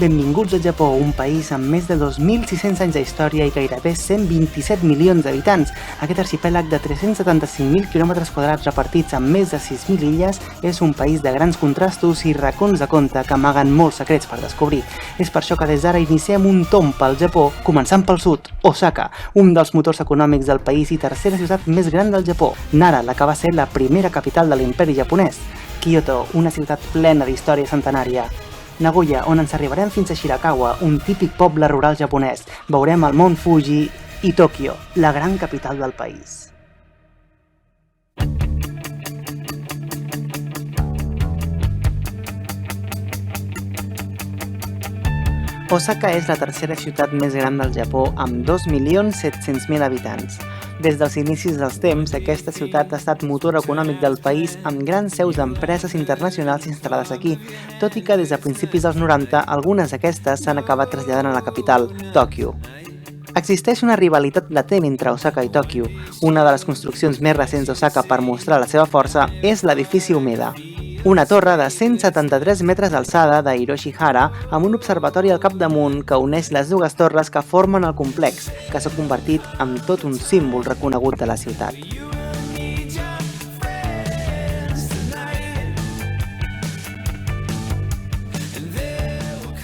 Benvinguts al Japó, un país amb més de 2.600 anys d'història i gairebé 127 milions d'habitants. Aquest arxipèlag de 375.000 km² repartits amb més de 6.000 illes és un país de grans contrastos i racons de conte que amaguen molts secrets per descobrir. És per això que des d'ara iniciem un tomb pel Japó, començant pel sud, Osaka, un dels motors econòmics del país i tercera ciutat més gran del Japó. Nara, la que va ser la primera capital de l'imperi japonès. Kyoto, una ciutat plena d'història centenària. Nagoya, on ens arribarem fins a Shirakawa, un típic poble rural japonès. Veurem el Mont Fuji i Tòquio, la gran capital del país. Osaka és la tercera ciutat més gran del Japó, amb 2.700.000 habitants. Des dels inicis dels temps, aquesta ciutat ha estat motor econòmic del país amb grans seus d'empreses internacionals instal·lades aquí, tot i que des de principis dels 90 algunes d'aquestes s'han acabat traslladant a la capital, Tòquio. Existeix una rivalitat latent entre Osaka i Tòquio. Una de les construccions més recents d'Osaka per mostrar la seva força és l'edifici Umeda, una torre de 173 metres d'alçada de Hiroshihara amb un observatori al capdamunt que uneix les dues torres que formen el complex, que s'ha convertit en tot un símbol reconegut de la ciutat.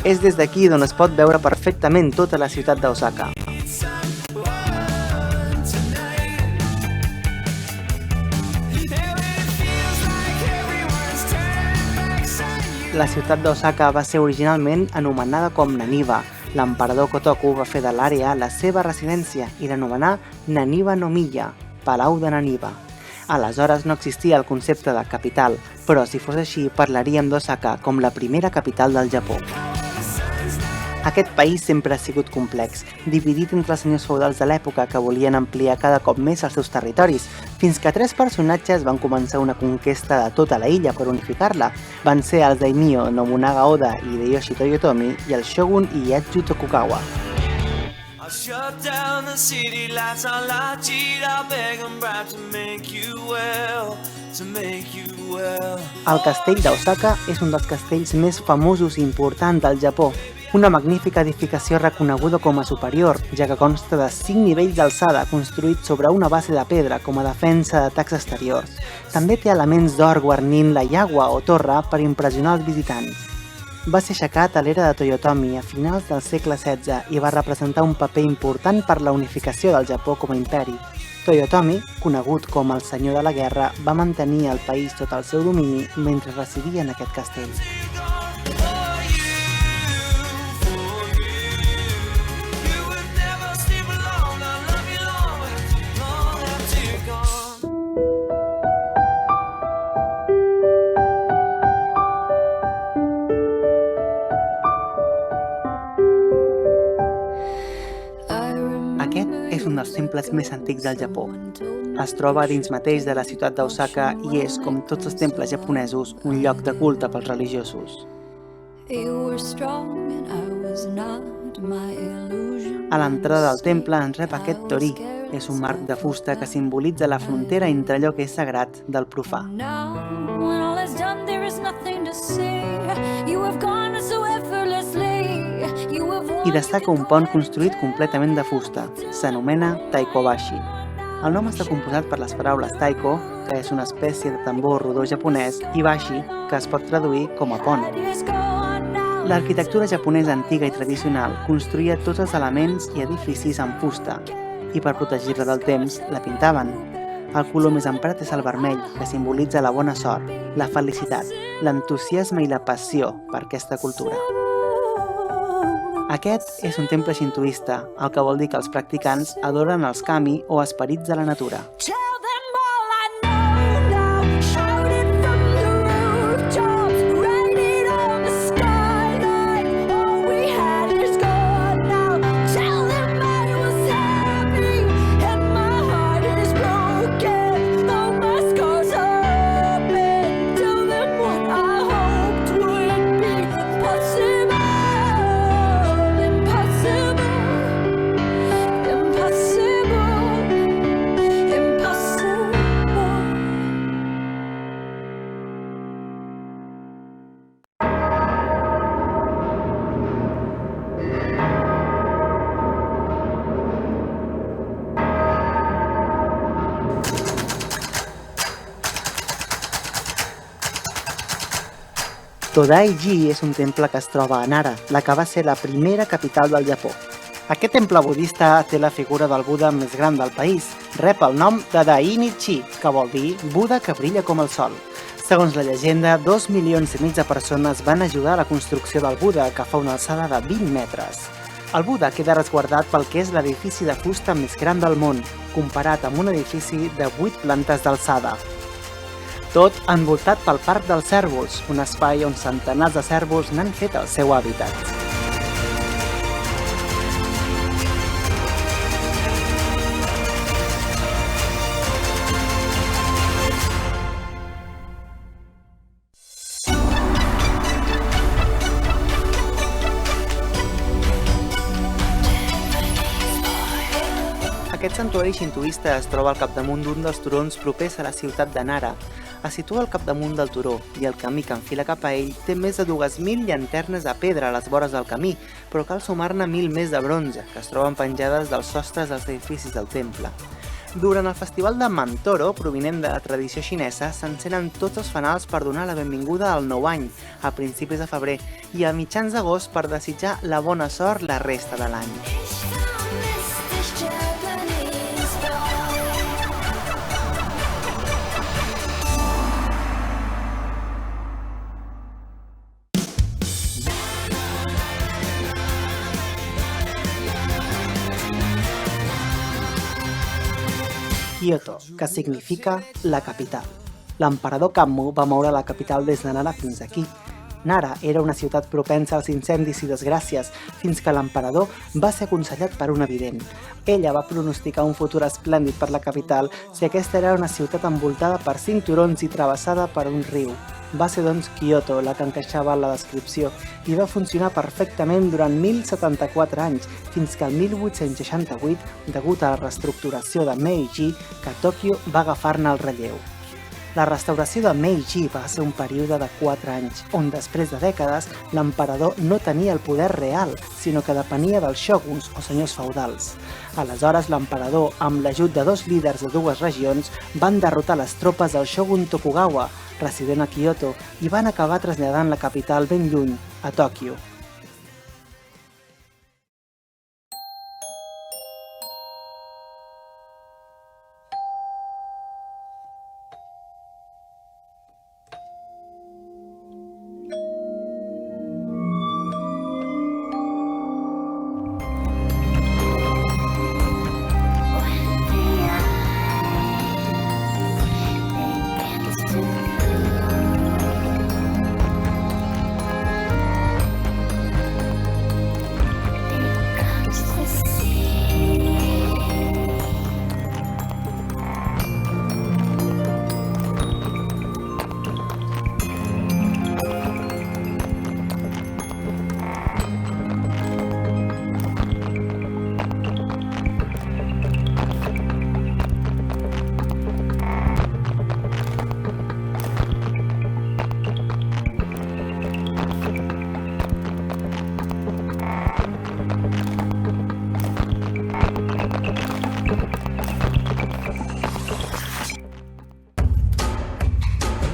És des d'aquí d'on es pot veure perfectament tota la ciutat d'Osaka. La ciutat d'Osaka va ser originalment anomenada com Naniwa. L'emperador Kotoku va fer de l'àrea la seva residència i l'anomenà Naniwa no Miya, Palau de Naniwa. Aleshores no existia el concepte de capital, però si fos així parlaríem d'Osaka com la primera capital del Japó. Aquest país sempre ha sigut complex, dividit entre els senyors feudals de l'època que volien ampliar cada cop més els seus territoris, fins que tres personatges van començar una conquesta de tota la illa per unificar-la. Van ser els daimyo Nobunaga Oda i Hideyoshi Toyotomi i el shogun Ieyasu Tokugawa. El castell d'Osaka és un dels castells més famosos i importants del Japó. Una magnífica edificació reconeguda com a superior, ja que consta de 5 nivells d'alçada construït sobre una base de pedra com a defensa d'atacs exteriors. També té elements d'or guarnint la yagua o torre per impressionar els visitants. Va ser aixecat a l'era de Toyotomi a finals del segle XVI i va representar un paper important per la unificació del Japó com a imperi. Toyotomi, conegut com el senyor de la guerra, va mantenir el país sota el seu domini mentre residia en aquest castell. Aquest és un dels temples més antics del Japó. Es troba dins mateix de la ciutat d'Osaka i és, com tots els temples japonesos, un lloc de culte pels religiosos. A l'entrada del temple ens rep aquest torii. És un marc de fusta que simbolitza la frontera entre allò que és sagrat del profà. I destaca un pont construït completament de fusta. S'anomena Taikobashi. El nom està composat per les paraules taiko, que és una espècie de tambor rodó japonès, i bashi, que es pot traduir com a pont. L'arquitectura japonesa antiga i tradicional construïa tots els elements i edificis amb fusta, i per protegir-la del temps, la pintaven. El color més emprat és el vermell, que simbolitza la bona sort, la felicitat, l'entusiasme i la passió per aquesta cultura. Aquest és un temple xintoista, el que vol dir que els practicants adoren els kami o esperits de la natura. Impossible. Todai-ji és un temple que es troba a Nara, la que va ser la primera capital del Japó. Aquest temple budista té la figura del Buda més gran del país. Rep el nom de Dainichi, que vol dir Buda que brilla com el sol. Segons la llegenda, 2,5 milions de persones van ajudar a la construcció del Buda, que fa una alçada de 20 metres. El Buda queda resguardat pel que és l'edifici de fusta més gran del món, comparat amb un edifici de 8 plantes d'alçada. Tot envoltat pel Parc dels Cérvols, un espai on centenars de cérvols n'han fet el seu hàbitat. Aquest santuari xintoista es troba al capdamunt d'un dels turons propers a la ciutat de Nara. Es situa al capdamunt del turó i el camí que enfila cap a ell té més de 2.000 llanternes de pedra a les vores del camí, però cal sumar-ne 1.000 més de bronze, que es troben penjades dels sostres dels edificis del temple. Durant el festival de Mantoro, provinent de la tradició xinesa, s'encenen tots els fanals per donar la benvinguda al nou any, a principis de febrer, i a mitjans d'agost per desitjar la bona sort la resta de l'any. Kyoto, que significa la capital. L'emperador Kammu va moure la capital des de Nara fins aquí. Nara era una ciutat propensa als incendis i desgràcies, fins que l'emperador va ser aconsellat per un evident. Ella va pronosticar un futur esplèndid per la capital si aquesta era una ciutat envoltada per 5 turons i travessada per un riu. Va ser doncs Kyoto la que encaixava en la descripció i va funcionar perfectament durant 1.074 anys, fins que el 1868, degut a la reestructuració de Meiji, que Tòquio va agafar-ne el relleu. La restauració de Meiji va ser un període de 4 anys, on després de dècades l'emperador no tenia el poder real, sinó que depenia dels shoguns o senyors feudals. Aleshores l'emperador, amb l'ajut de 2 líders de 2 regions, van derrotar les tropes del shogun Tokugawa, resident a Kyoto, i van acabar traslladant la capital ben lluny, a Tòquio.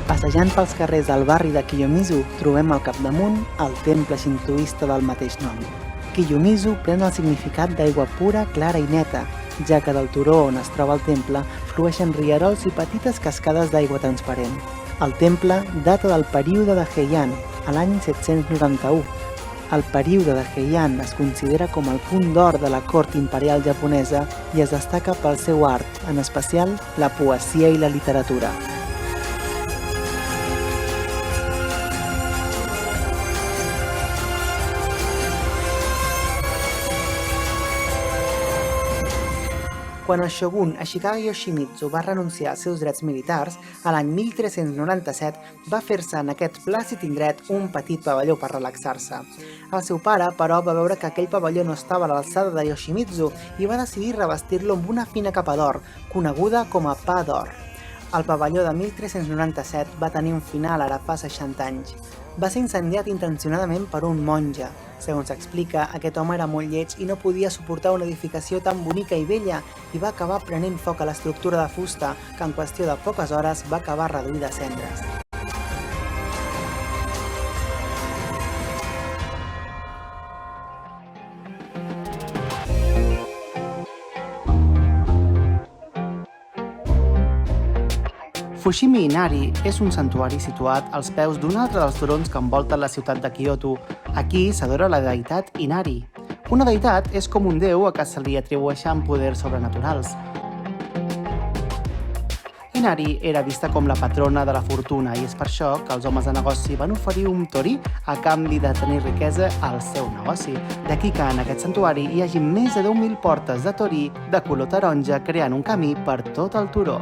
Passejant pels carrers del barri de Kiyomizu, trobem al capdamunt el temple xintoista del mateix nom. Kiyomizu pren el significat d'aigua pura, clara i neta, ja que del turó on es troba el temple flueixen rierols i petites cascades d'aigua transparent. El temple data del període de Heian, a l'any 791. El període de Heian es considera com el punt d'or de la cort imperial japonesa i es destaca pel seu art, en especial la poesia i la literatura. Quan el shogun Ashikaga Yoshimitsu va renunciar als seus drets militars, a l'any 1397 va fer-se en aquest plàcid indret un petit pavelló per relaxar-se. El seu pare, però, va veure que aquell pavelló no estava a l'alçada de Yoshimitsu i va decidir revestir-lo amb una fina capa d'or, coneguda com a pa d'or. El pavelló de 1397 va tenir un final ara fa 60 anys. Va ser incendiat intencionadament per un monge. Segons s'explica, aquest home era molt lleig i no podia suportar una edificació tan bonica i bella i va acabar prenent foc a l'estructura de fusta, que en qüestió de poques hores va acabar reduïda a cendres. Fushimi Inari és un santuari situat als peus d'un altre dels turons que envolten la ciutat de Kyoto. Aquí s'adora la deïtat Inari. Una deïtat és com un déu a què se li atribueixen poders sobrenaturals. Inari era vista com la patrona de la fortuna i és per això que els homes de negoci van oferir un torí a canvi de tenir riquesa al seu negoci. D'aquí que en aquest santuari hi hagi més de 10.000 portes de torí de color taronja creant un camí per tot el turó.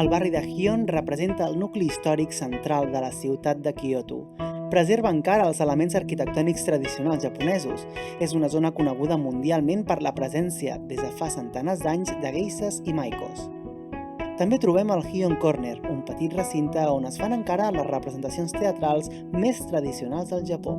El barri de Gion representa el nucli històric central de la ciutat de Kyoto. Preserva encara els elements arquitectònics tradicionals japonesos. És una zona coneguda mundialment per la presència, des de fa centenars d'anys, de geishes i maikos. També trobem el Gion Corner, un petit recinte on es fan encara les representacions teatrals més tradicionals del Japó.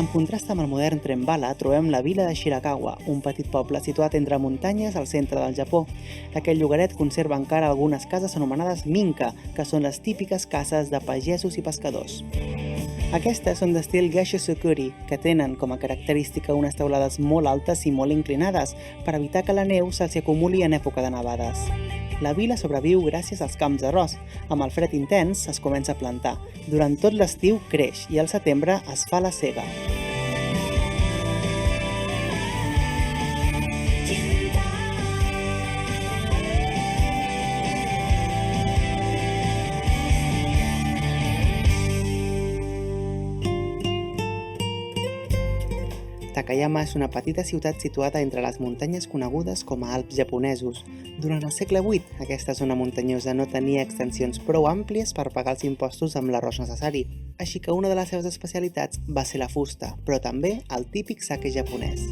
En contrast amb el modern tren bala, trobem la vila de Shirakawa, un petit poble situat entre muntanyes al centre del Japó. Aquest llogaret conserva encara algunes cases anomenades minka, que són les típiques cases de pagesos i pescadors. Aquestes són d'estil Geishō-sukuri, que tenen com a característica unes teulades molt altes i molt inclinades per evitar que la neu se'ls acumuli en època de nevades. La vila sobreviu gràcies als camps d'arròs. Amb el fred intens es comença a plantar. Durant tot l'estiu creix i al setembre es fa la sega. Takayama és una petita ciutat situada entre les muntanyes conegudes com a Alps japonesos. Durant el segle VIII, aquesta zona muntanyosa no tenia extensions prou àmplies per pagar els impostos amb l'arròs necessari, així que una de les seves especialitats va ser la fusta, però també el típic sake japonès.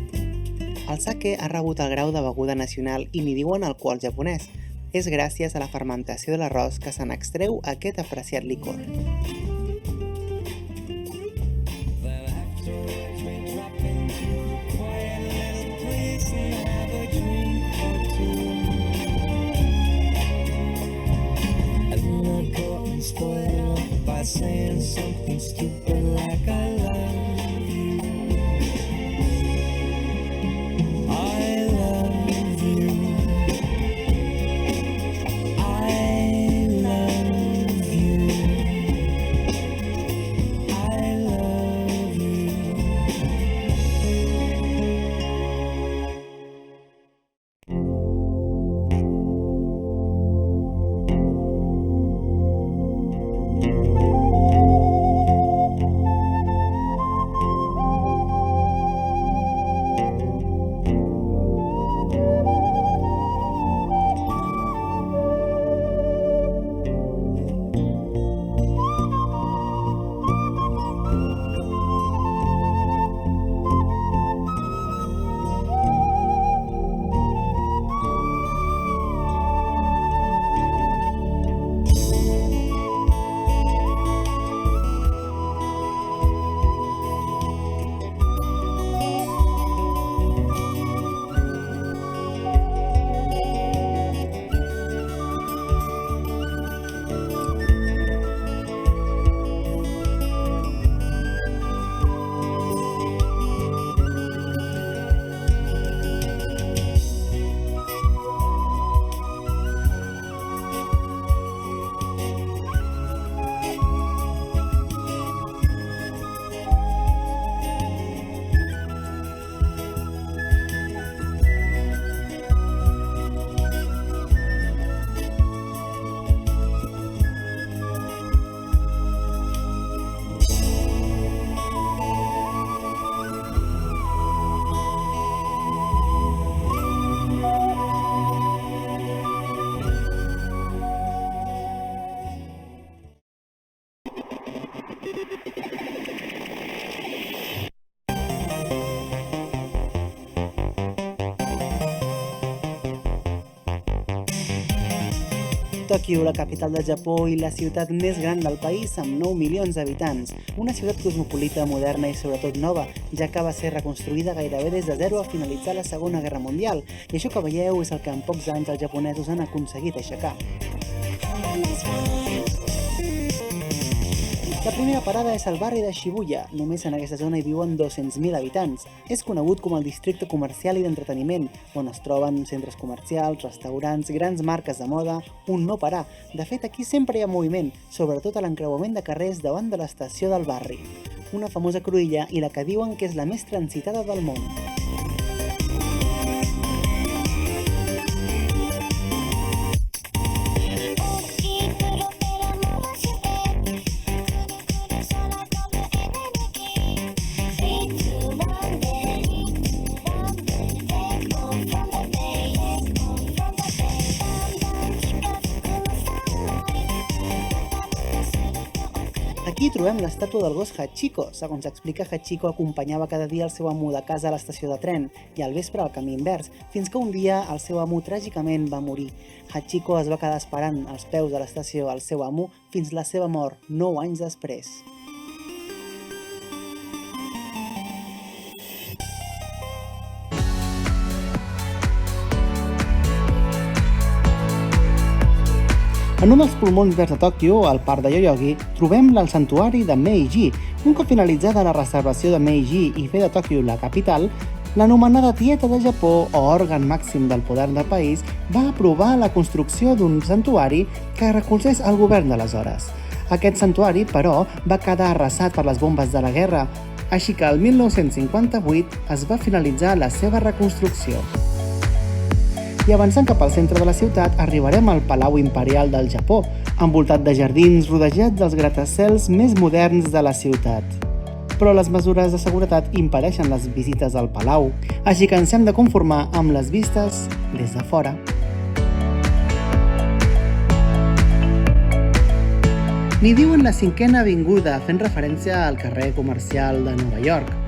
El sake ha rebut el grau de beguda nacional i n'hi diuen alcohol japonès. És gràcies a la fermentació de l'arròs que se n'extreu aquest apreciat licor. Saying something stupid like I love you. I love you. I love you. Tòquio, la capital del Japó i la ciutat més gran del país amb 9 milions d'habitants. Una ciutat cosmopolita, moderna i sobretot nova, ja que va ser reconstruïda gairebé des de zero a finalitzar la Segona Guerra Mundial. I això que veieu és el que en pocs anys els japonesos han aconseguit aixecar. La primera parada és el barri de Shibuya. Només en aquesta zona hi viuen 200.000 habitants. És conegut com el districte comercial i d'entreteniment, on es troben centres comercials, restaurants, grans marques de moda, un no parar. De fet, aquí sempre hi ha moviment, sobretot a l'encreuament de carrers davant de l'estació del barri. Una famosa cruïlla i la que diuen que és la més transitada del món. Aquí trobem l'estàtua del gos Hachiko. Segons explica, Hachiko acompanyava cada dia el seu amo de casa a l'estació de tren i al vespre al camí invers, fins que un dia el seu amo tràgicament va morir. Hachiko es va quedar esperant als peus de l'estació al seu amo fins la seva mort, 9 anys després. En un dels pulmons verds de Tòquio, al parc de Yoyogi, trobem el santuari de Meiji. Un cop finalitzada la restauració de Meiji i fer de Tòquio la capital, l'anomenada Tieta de Japó, o òrgan màxim del poder del país, va aprovar la construcció d'un santuari que recolzés el govern d'aleshores. Aquest santuari, però, va quedar arrasat per les bombes de la guerra, així que el 1958 es va finalitzar la seva reconstrucció. I avançant cap al centre de la ciutat, arribarem al Palau Imperial del Japó, envoltat de jardins, rodejat dels gratacels més moderns de la ciutat. Però les mesures de seguretat impedeixen les visites al palau, així que ens hem de conformar amb les vistes des de fora. N'hi diuen la 5a avinguda, fent referència al carrer comercial de Nova York.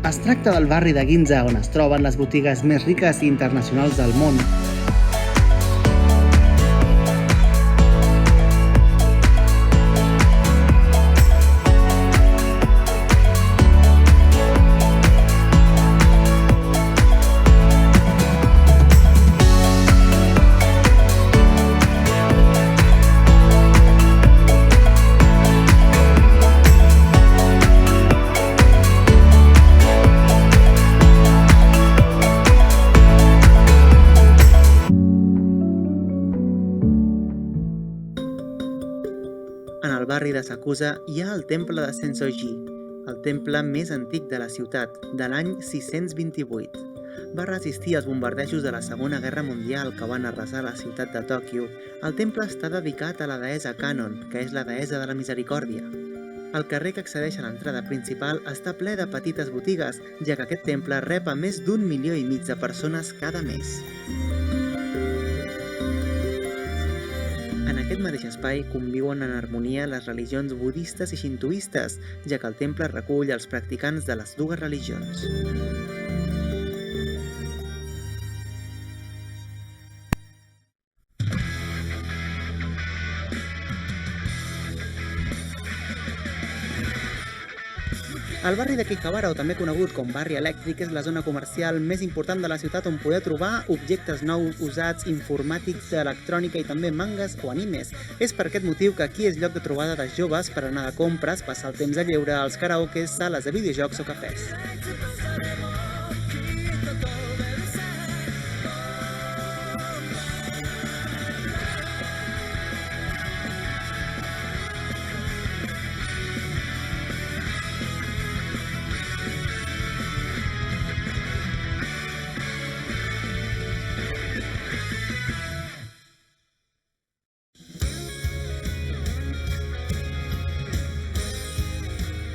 Es tracta del barri de Ginza, on es troben les botigues més riques i internacionals del món. En el barri de Sakusa hi ha el temple de Sensoji, el temple més antic de la ciutat, de l'any 628. Va resistir als bombardejos de la Segona Guerra Mundial que van arrasar la ciutat de Tòquio. El temple està dedicat a la deessa Kannon, que és la deessa de la misericòrdia. El carrer que accedeix a l'entrada principal està ple de petites botigues, ja que aquest temple rep a més d'1,5 milió de persones cada mes. En aquest mateix espai conviuen en harmonia les religions budistes i xintoistes, ja que el temple recull els practicants de les dues religions. El barri de Akihabara, o també conegut com barri elèctric, és la zona comercial més important de la ciutat on poder trobar objectes nous, usats, informàtics, electrònica i també mangas o animes. És per aquest motiu que aquí és lloc de trobada de joves per anar de compres, passar el temps a lleure, als karaokes, sales de videojocs o cafès.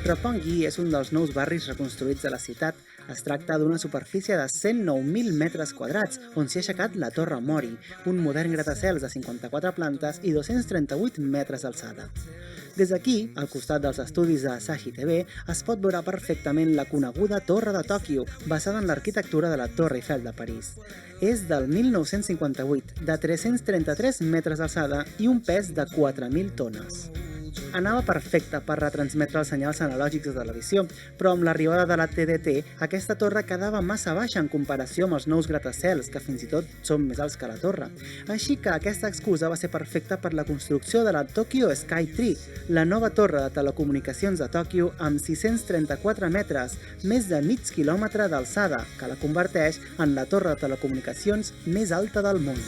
Roppongi és un dels nous barris reconstruïts de la ciutat. Es tracta d'una superfície de 109.000 metres quadrats, on s'hi ha aixecat la Torre Mori, un modern gratacels de 54 plantes i 238 metres d'alçada. Des d'aquí, al costat dels estudis de Asahi TV, es pot veure perfectament la coneguda Torre de Tòquio, basada en l'arquitectura de la Torre Eiffel de París. És del 1958, de 333 metres d'alçada i un pes de 4.000 tones. Anava perfecte per retransmetre els senyals analògics de televisió, però amb l'arribada de la TDT, aquesta torre quedava massa baixa en comparació amb els nous gratacels, que fins i tot són més alts que la torre. Així que aquesta excusa va ser perfecta per la construcció de la Tokyo Sky Tree, la nova torre de telecomunicacions de Tòquio amb 634 metres, més de mig quilòmetre d'alçada, que la converteix en la torre de telecomunicacions més alta del món.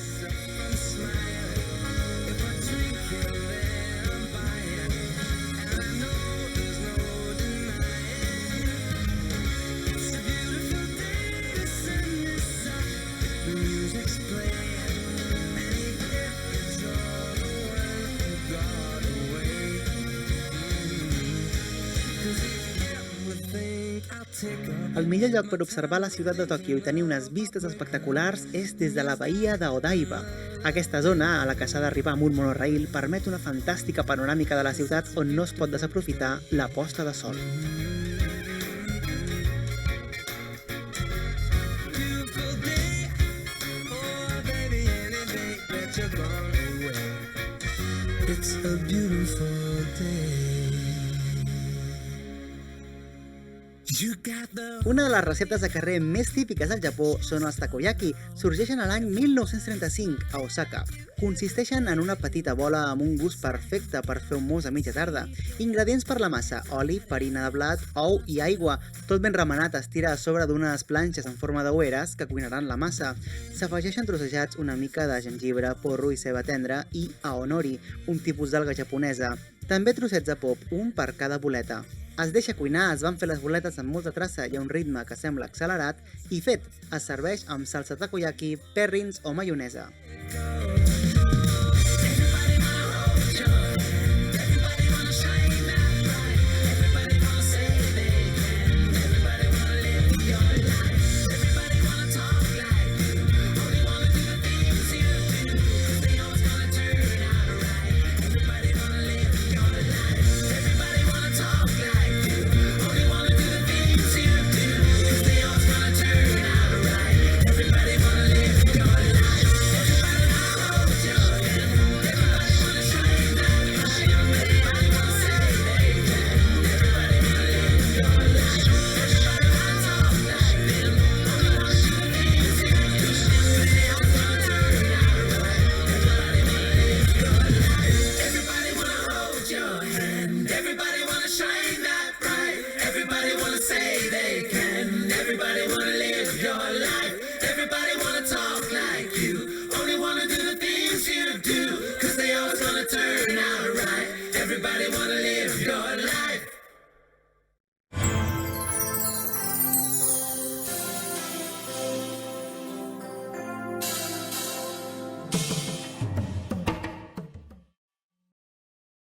El millor lloc per observar la ciutat de Tòquio i tenir unes vistes espectaculars és des de la bahia d'Odaiba. Aquesta zona, a la que s'ha d'arribar amb un monorail, permet una fantàstica panoràmica de la ciutat on no es pot desaprofitar la posta de sol. It's a beautiful day. Una de les receptes de carrer més típiques del Japó són els takoyaki. Sorgeixen a l'any 1935 a Osaka. Consisteixen en una petita bola amb un gust perfecte per fer un mousse a mitja tarda. Ingredients per la massa: oli, farina de blat, ou i aigua. Tot ben remenat es tira a sobre d'unes planxes en forma d'oueres que cuinaran la massa. S'afegeixen trossejats una mica de gengibre, porro i ceba tendra i aonori, un tipus d'alga japonesa. També trossets de pop, un per cada boleta. Es deixa cuinar, es van fer les boletes amb molta traça i a un ritme que sembla accelerat i fet, es serveix amb salsa takoyaki, perrins o maionesa.